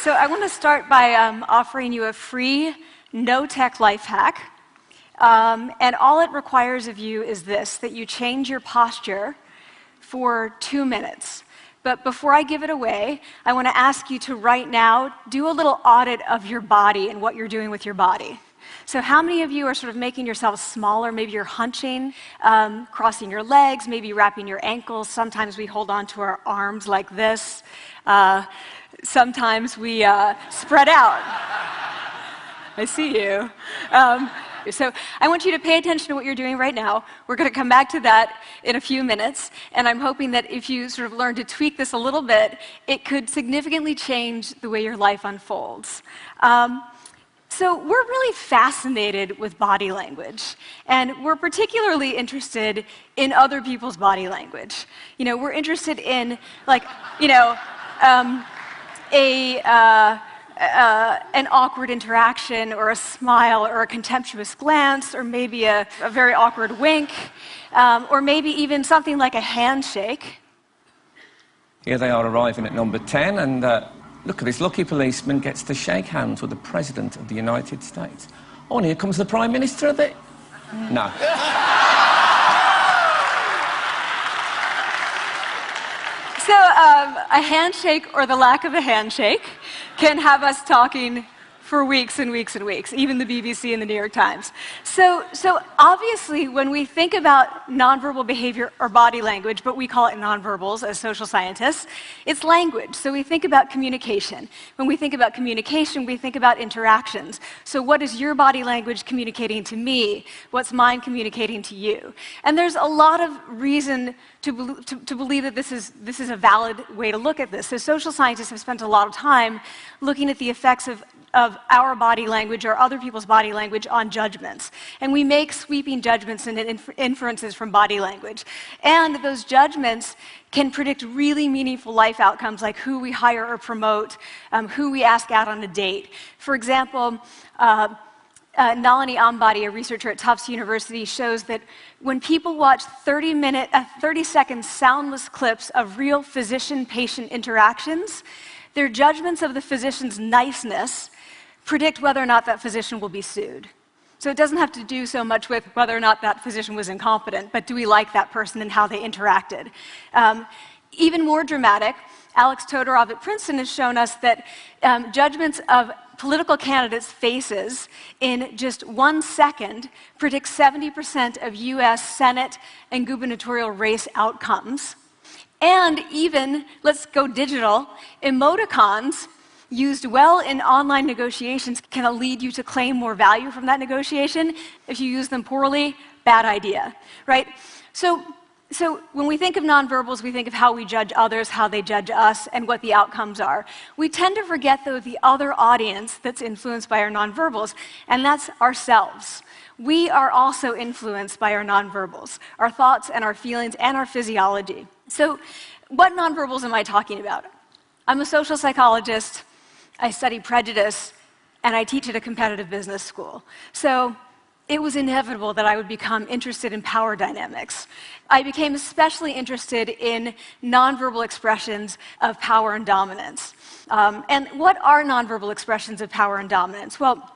So I want to start by offering you a free, no-tech life hack. And all it requires of you is this, that you change your posture for 2 minutes. But before I give it away, I want to ask you to right now do a little audit of your body and what you're doing with your body. So how many of you are sort of making yourselves smaller? Maybe you're hunching, crossing your legs, maybe wrapping your ankles. Sometimes we hold on to our arms like this. Sometimes we spread out. I see you. So I want you to pay attention to what you're doing right now. We're going to come back to that in a few minutes, and I'm hoping that if you sort of learn to tweak this a little bit, it could significantly change the way your life unfolds. So we're really fascinated with body language, and we're particularly interested in other people's body language. You know, we're interested in, like, you know, an awkward interaction, or a smile, or a contemptuous glance, or maybe a very awkward wink, or maybe even something like a handshake. Here they are arriving at number 10, and look at this lucky policeman gets to shake hands with the President of the United States. Oh, and here comes the Prime Minister of it. No. So a handshake, or the lack of a handshake, can have us talking for weeks and weeks and weeks, even the BBC and the New York Times. So obviously, when we think about nonverbal behavior or body language, but we call it nonverbals as social scientists, it's language. So we think about communication. When we think about communication, we think about interactions. So what is your body language communicating to me? What's mine communicating to you? And there's a lot of reason to believe that this is a valid way to look at this. So social scientists have spent a lot of time looking at the effects of our body language or other people's body language on judgments. And we make sweeping judgments and inferences from body language. And those judgments can predict really meaningful life outcomes, like who we hire or promote, who we ask out on a date. For example, Nalini Ambady, a researcher at Tufts University, shows that when people watch 30-second soundless clips of real physician-patient interactions, their judgments of the physician's niceness predict whether or not that physician will be sued. So it doesn't have to do so much with whether or not that physician was incompetent, but do we like that person and how they interacted? Even more dramatic, Alex Todorov at Princeton has shown us that judgments of political candidates' faces in just 1 second predict 70% of US Senate and gubernatorial race outcomes. And even, let's go digital, emoticons used well in online negotiations can lead you to claim more value from that negotiation. If you use them poorly, bad idea, right? So when we think of nonverbals, we think of how we judge others, how they judge us, and what the outcomes are. We tend to forget, though, the other audience that's influenced by our nonverbals, and that's ourselves. We are also influenced by our nonverbals, our thoughts and our feelings and our physiology. So what nonverbals am I talking about? I'm a social psychologist, I study prejudice, and I teach at a competitive business school. So it was inevitable that I would become interested in power dynamics. I became especially interested in nonverbal expressions of power and dominance. And what are nonverbal expressions of power and dominance? Well,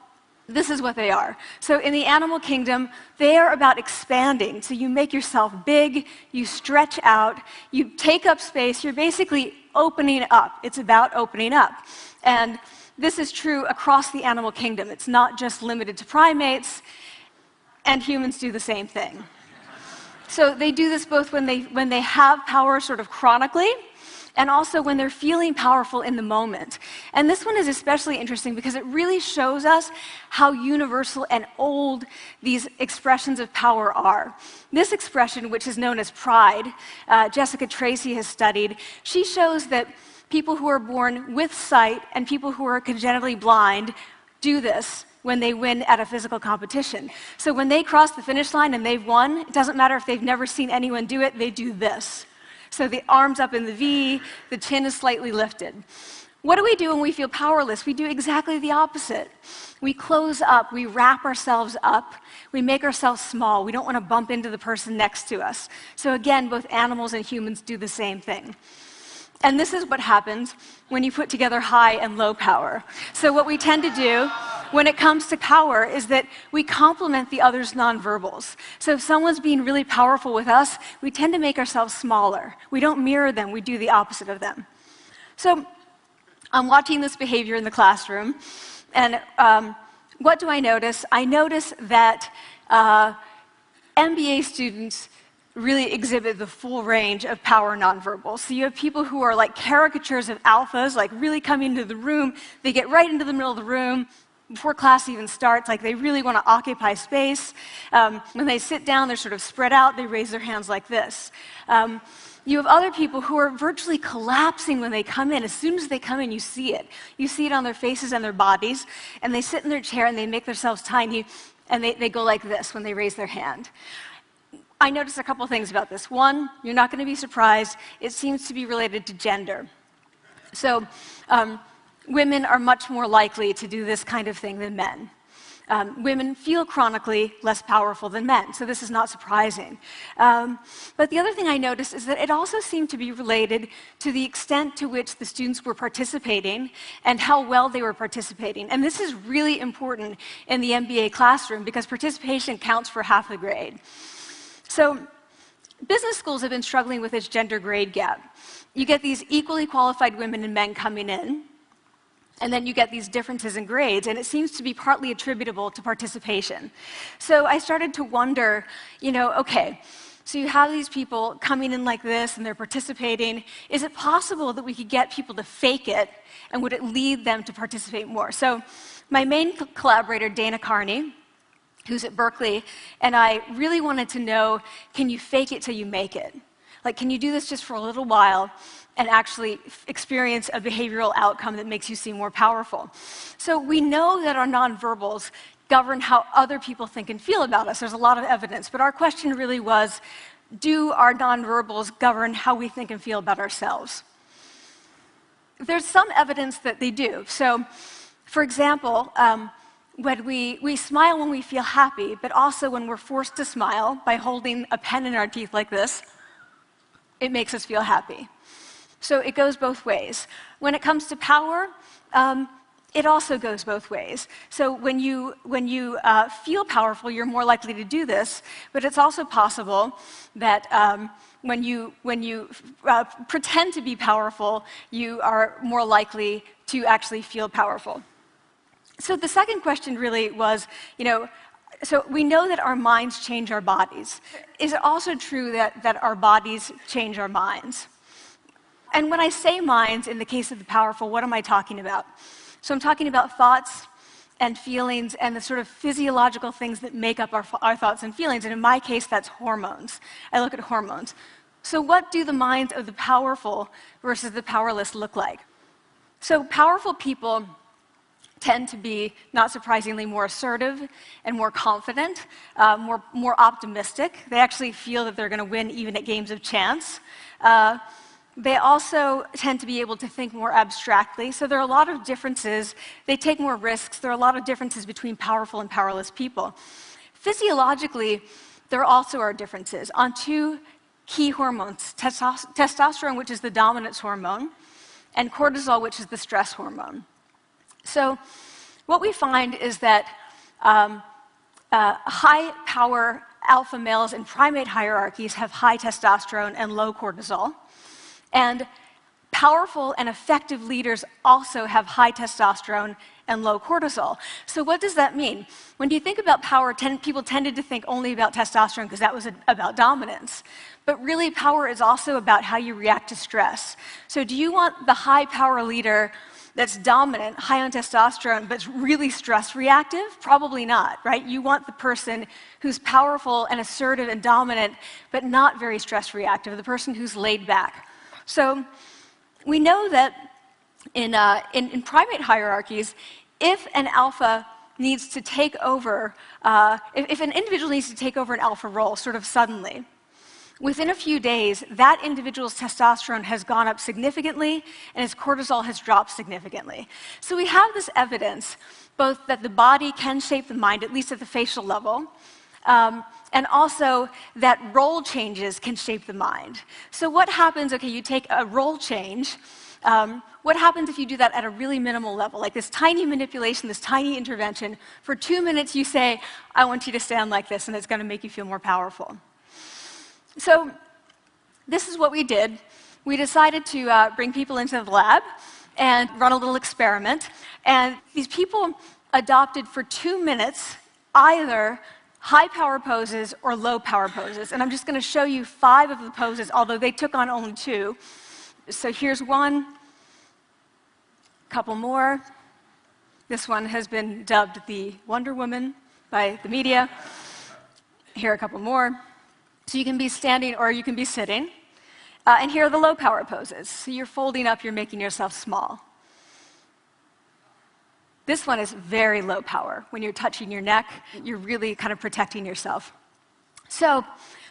this is what they are. So in the animal kingdom, they are about expanding. So you make yourself big, you stretch out, you take up space, you're basically opening up. It's about opening up. And this is true across the animal kingdom. It's not just limited to primates, and humans do the same thing. So they do this both when they have power sort of chronically, and also when they're feeling powerful in the moment. And this one is especially interesting because it really shows us how universal and old these expressions of power are. This expression, which is known as pride, Jessica Tracy has studied, she shows that people who are born with sight and people who are congenitally blind do this when they win at a physical competition. So when they cross the finish line and they've won, it doesn't matter if they've never seen anyone do it, they do this. So the arms up in the V, the chin is slightly lifted. What do we do when we feel powerless? We do exactly the opposite. We close up, we wrap ourselves up, we make ourselves small. We don't want to bump into the person next to us. So again, both animals and humans do the same thing. And this is what happens when you put together high and low power. So what we tend to do when it comes to power is that we complement the other's nonverbals. So if someone's being really powerful with us, we tend to make ourselves smaller. We don't mirror them, we do the opposite of them. So I'm watching this behavior in the classroom, and what do I notice? I notice that MBA students really exhibit the full range of power nonverbals. So you have people who are like caricatures of alphas, like really coming into the room. They get right into the middle of the room before class even starts, like they really want to occupy space. When they sit down, they're sort of spread out. They raise their hands like this. You have other people who are virtually collapsing when they come in. As soon as they come in, you see it. You see it on their faces and their bodies, and they sit in their chair and they make themselves tiny, and they go like this when they raise their hand. I noticed a couple things about this. One, you're not going to be surprised. It seems to be related to gender. So women are much more likely to do this kind of thing than men. Women feel chronically less powerful than men, so this is not surprising. But the other thing I noticed is that it also seemed to be related to the extent to which the students were participating and how well they were participating. And this is really important in the MBA classroom because participation counts for half the grade. So business schools have been struggling with this gender grade gap. You get these equally qualified women and men coming in, and then you get these differences in grades, and it seems to be partly attributable to participation. So I started to wonder, okay, so you have these people coming in like this, and they're participating. Is it possible that we could get people to fake it, and would it lead them to participate more? So my main collaborator, Dana Carney, who's at Berkeley, and I really wanted to know, can you fake it till you make it? Like, can you do this just for a little while and actually experience a behavioral outcome that makes you seem more powerful? So we know that our nonverbals govern how other people think and feel about us. There's a lot of evidence, but our question really was, do our nonverbals govern how we think and feel about ourselves? There's some evidence that they do. So, for example, when we smile when we feel happy, but also when we're forced to smile by holding a pen in our teeth like this, it makes us feel happy. So it goes both ways. When it comes to power, it also goes both ways. So when you feel powerful, you're more likely to do this, but it's also possible that when you pretend to be powerful, you are more likely to actually feel powerful. So the second question really was, so we know that our minds change our bodies. Is it also true that our bodies change our minds? And when I say minds, in the case of the powerful, what am I talking about? So I'm talking about thoughts and feelings and the sort of physiological things that make up our thoughts and feelings. And in my case, that's hormones. I look at hormones. So what do the minds of the powerful versus the powerless look like? So powerful people tend to be, not surprisingly, more assertive and more confident, more optimistic. They actually feel that they're going to win even at games of chance. They also tend to be able to think more abstractly. So there are a lot of differences. They take more risks. There are a lot of differences between powerful and powerless people. Physiologically, there also are differences on two key hormones, testosterone, which is the dominance hormone, and cortisol, which is the stress hormone. So what we find is that high-power alpha males in primate hierarchies have high testosterone and low cortisol. And powerful and effective leaders also have high testosterone and low cortisol. So what does that mean? When you think about power, people tended to think only about testosterone because that was about dominance. But really, power is also about how you react to stress. So do you want the high-power leader that's dominant, high on testosterone, but really stress reactive? Probably not, right? You want the person who's powerful and assertive and dominant, but not very stress reactive, the person who's laid back. So we know that in primate hierarchies, if an alpha needs to take over, if an individual needs to take over an alpha role sort of suddenly, within a few days, that individual's testosterone has gone up significantly and his cortisol has dropped significantly. So we have this evidence, both that the body can shape the mind, at least at the facial level, and also that role changes can shape the mind. So what happens, okay, you take a role change, what happens if you do that at a really minimal level, like this tiny manipulation, this tiny intervention? For 2 minutes you say, I want you to stand like this, and it's going to make you feel more powerful. So this is what we did. We decided to bring people into the lab and run a little experiment. And these people adopted for 2 minutes either high power poses or low power poses. And I'm just going to show you 5 of the poses, although they took on only 2. So here's one, a couple more. This one has been dubbed the Wonder Woman by the media. Here are a couple more. So you can be standing or you can be sitting. And here are the low power poses. So you're folding up, you're making yourself small. This one is very low power. When you're touching your neck, you're really kind of protecting yourself. So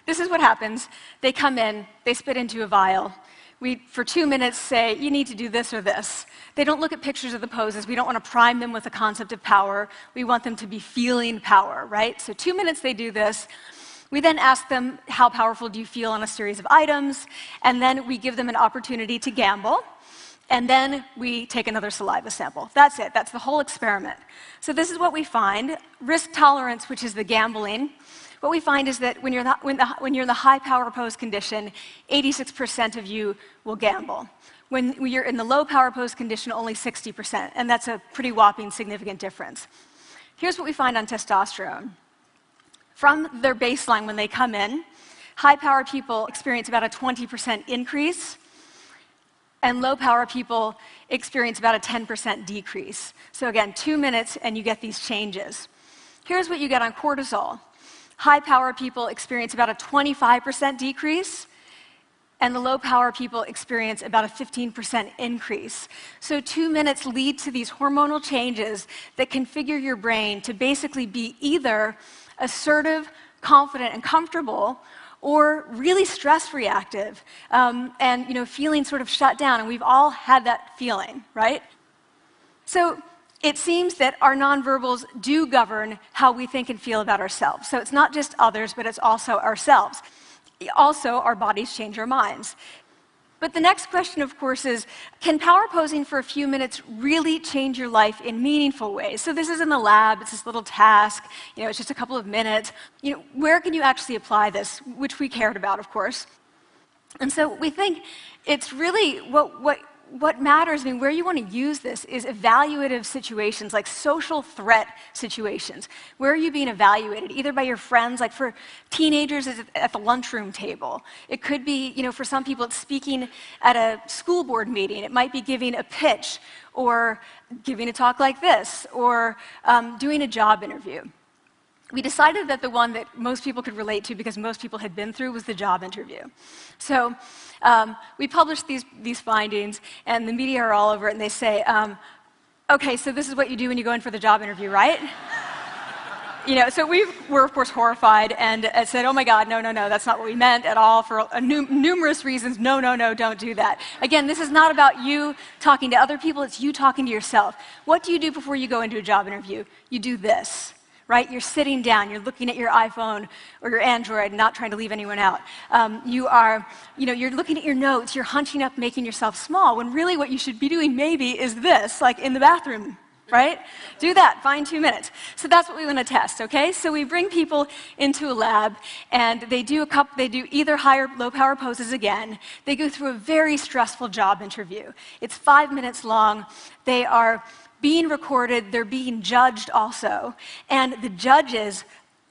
this is what happens. They come in, they spit into a vial. We, for 2 minutes, say, you need to do this or this. They don't look at pictures of the poses. We don't want to prime them with the concept of power. We want them to be feeling power, right? So 2 minutes they do this. We then ask them, how powerful do you feel on a series of items? And then we give them an opportunity to gamble. And then we take another saliva sample. That's it. That's the whole experiment. So this is what we find. Risk tolerance, which is the gambling. What we find is that when you're in the high power pose condition, 86% of you will gamble. When you're in the low power pose condition, only 60%. And that's a pretty whopping significant difference. Here's what we find on testosterone. From their baseline when they come in, high-power people experience about a 20% increase, and low-power people experience about a 10% decrease. So again, 2 minutes and you get these changes. Here's what you get on cortisol. High-power people experience about a 25% decrease, and the low-power people experience about a 15% increase. So 2 minutes lead to these hormonal changes that configure your brain to basically be either assertive, confident, and comfortable, or really stress-reactive, and feeling sort of shut down. And we've all had that feeling, right? So it seems that our nonverbals do govern how we think and feel about ourselves. So it's not just others, but it's also ourselves. Also, our bodies change our minds. But the next question, of course, is, can power posing for a few minutes really change your life in meaningful ways? So this is in the lab, it's this little task, it's just a couple of minutes. Where can you actually apply this, which we cared about, of course. And so we think it's really what matters, where you want to use this is evaluative situations, like social threat situations. Where are you being evaluated? Either by your friends, like for teenagers, it's at the lunchroom table. It could be, for some people, it's speaking at a school board meeting. It might be giving a pitch, or giving a talk like this, or doing a job interview. We decided that the one that most people could relate to, because most people had been through, was the job interview. So we published these findings, and the media are all over it, and they say, okay, so this is what you do when you go in for the job interview, right? So we were, of course, horrified, and said, oh my God, no, that's not what we meant at all, for numerous reasons. No, don't do that. Again, this is not about you talking to other people, it's you talking to yourself. What do you do before you go into a job interview? You do this. Right? You're sitting down, you're looking at your iPhone or your Android, not trying to leave anyone out. You're looking at your notes, you're hunching up, making yourself small, when really what you should be doing maybe is this, like in the bathroom, right? Do that, find 2 minutes. So that's what we want to test, okay? So we bring people into a lab, and they do either high or low power poses again. They go through a very stressful job interview. It's 5 minutes long. They are being recorded, they're being judged also, and the judges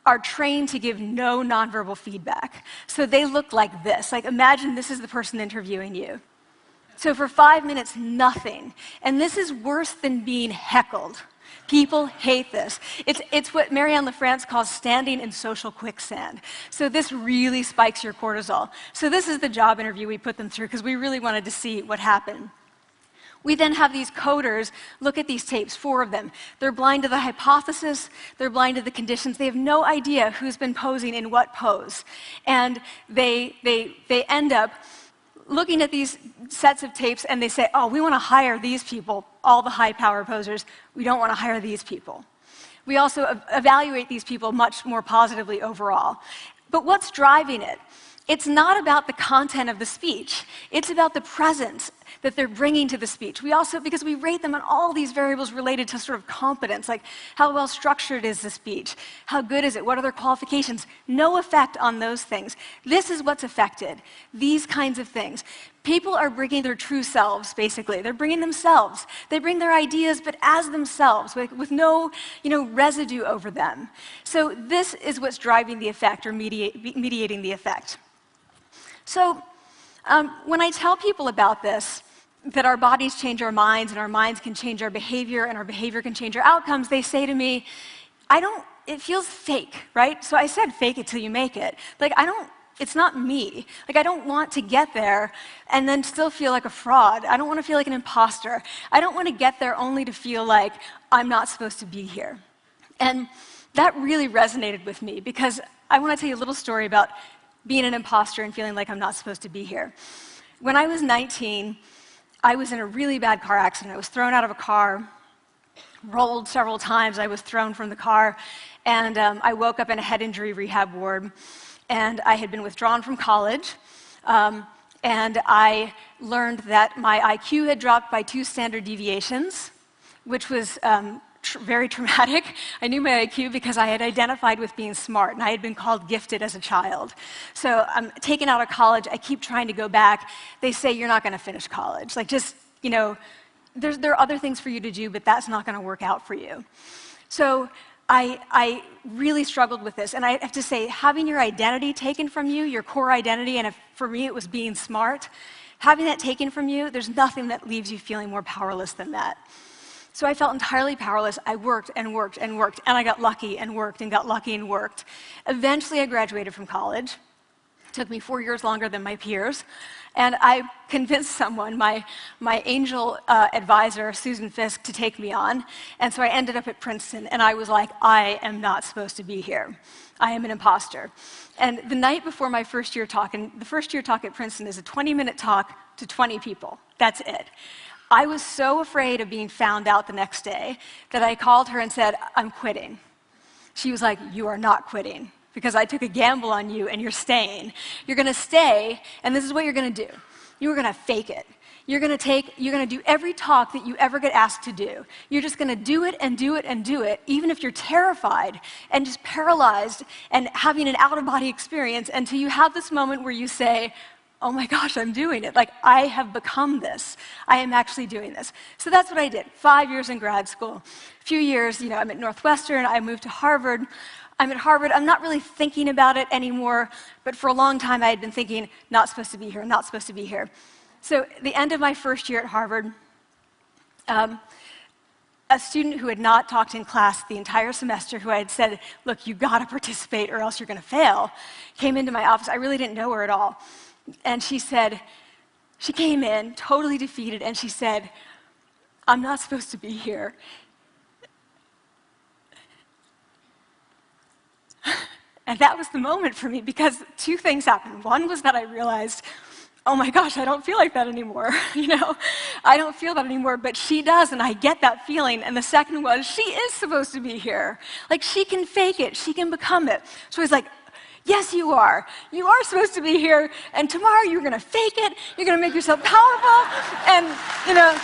are trained to give no nonverbal feedback. So they look like this. Like, imagine this is the person interviewing you. So for 5 minutes, nothing. And this is worse than being heckled. People hate this. It's what Marianne LaFrance calls standing in social quicksand. So this really spikes your cortisol. So this is the job interview we put them through, because we really wanted to see what happened. We then have these coders look at these tapes, 4 of them. They're blind to the hypothesis, they're blind to the conditions. They have no idea who's been posing in what pose. And they end up looking at these sets of tapes, and they say, oh, we want to hire these people, all the high-power posers. We don't want to hire these people. We also evaluate these people much more positively overall. But what's driving it? It's not about the content of the speech. It's about the presence that they're bringing to the speech. We also, because we rate them on all these variables related to sort of competence, like how well structured is the speech? How good is it? What are their qualifications? No effect on those things. This is what's affected, these kinds of things. People are bringing their true selves, basically. They're bringing themselves. They bring their ideas, but as themselves, with no residue over them. So this is what's driving the effect or mediating the effect. So when I tell people about this, that our bodies change our minds, and our minds can change our behavior, and our behavior can change our outcomes, they say to me, it feels fake, right? So I said fake it till you make it. Like, it's not me. Like, I don't want to get there and then still feel like a fraud. I don't want to feel like an imposter. I don't want to get there only to feel like I'm not supposed to be here. And that really resonated with me, because I want to tell you a little story about being an imposter and feeling like I'm not supposed to be here. When I was 19, I was in a really bad car accident. I was thrown out of a car, rolled several times. I was thrown from the car, and I woke up in a head injury rehab ward. And I had been withdrawn from college, and I learned that my IQ had dropped by 2 standard deviations, which was very traumatic. I knew my IQ because I had identified with being smart, and I had been called gifted as a child. So I'm taken out of college. I keep trying to go back. They say, you're not going to finish college. Like, just, there are other things for you to do, but that's not going to work out for you. So I really struggled with this. And I have to say, having your identity taken from you, your core identity, and for me it was being smart, having that taken from you, there's nothing that leaves you feeling more powerless than that. So I felt entirely powerless. I worked and worked and worked, and I got lucky and worked and got lucky and worked. Eventually, I graduated from college. It took me 4 years longer than my peers. And I convinced someone, my angel advisor, Susan Fisk, to take me on. And so I ended up at Princeton, and I was like, I am not supposed to be here. I am an imposter. And the night before my first year talk, and the first year talk at Princeton is a 20-minute talk to 20 people. That's it. I was so afraid of being found out the next day that I called her and said, I'm quitting. She was like, you are not quitting, because I took a gamble on you and you're staying. You're going to stay, and this is what you're going to do. You're going to fake it. You're going to do every talk that you ever get asked to do. You're just going to do it and do it and do it, even if you're terrified and just paralyzed and having an out-of-body experience, until you have this moment where you say, oh my gosh, I'm doing it. Like, I have become this. I am actually doing this. So that's what I did. 5 years in grad school. A few years, I'm at Northwestern. I moved to Harvard. I'm at Harvard. I'm not really thinking about it anymore, but for a long time I had been thinking, not supposed to be here, not supposed to be here. So at the end of my first year at Harvard, a student who had not talked in class the entire semester, who I had said, look, you got to participate or else you're going to fail, came into my office. I really didn't know her at all. And she came in totally defeated, and she said, I'm not supposed to be here. And that was the moment for me, because 2 things happened. One was that I realized, oh my gosh, I don't feel like that anymore. I don't feel that anymore, but she does, and I get that feeling. And the second was, she is supposed to be here. Like, she can fake it, she can become it. So I was like, yes, you are. You are supposed to be here, and tomorrow you're going to fake it, you're going to make yourself powerful, and, you're going to...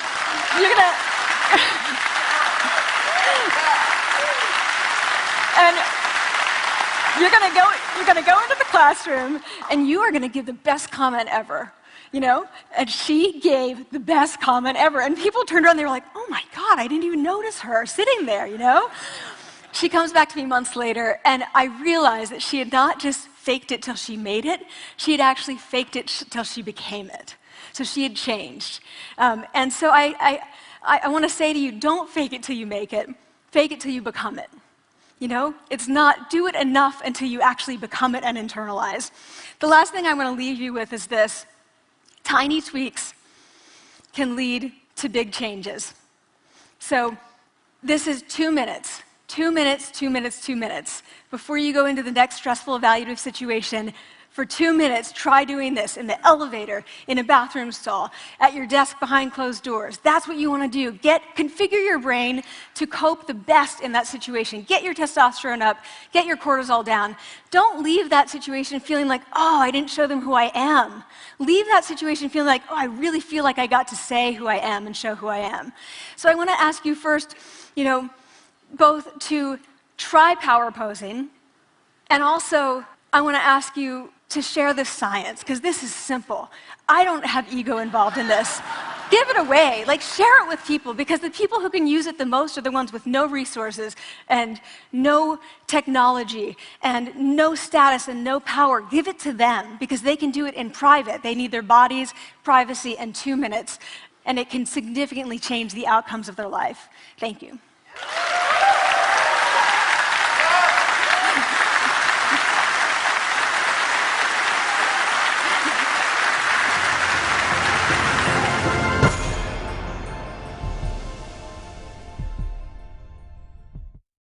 and you're going to go into the classroom, and you are going to give the best comment ever, And she gave the best comment ever, and people turned around, and they were like, oh my God, I didn't even notice her sitting there, She comes back to me months later, and I realized that she had not just faked it till she made it, she had actually faked it till she became it. So she had changed. And so I want to say to you, don't fake it till you make it, fake it till you become it. It's not do it enough until you actually become it and internalize. The last thing I want to leave you with is this. Tiny tweaks can lead to big changes. So this is 2 minutes. 2 minutes, 2 minutes, 2 minutes. Before you go into the next stressful evaluative situation, For 2 minutes, try doing this in the elevator, in a bathroom stall, at your desk behind closed doors. That's what you want to do. Configure your brain to cope the best in that situation. Get your testosterone up, get your cortisol down. Don't leave that situation feeling like, oh, I didn't show them who I am. Leave that situation feeling like, oh, I really feel like I got to say who I am and show who I am. So I want to ask you first, both to try power posing, and also I want to ask you to share the science, because this is simple. I don't have ego involved in this. Give it away. Share it with people, because the people who can use it the most are the ones with no resources and no technology and no status and no power. Give it to them, because they can do it in private. They need their bodies, privacy, and 2 minutes, and it can significantly change the outcomes of their life. Thank you.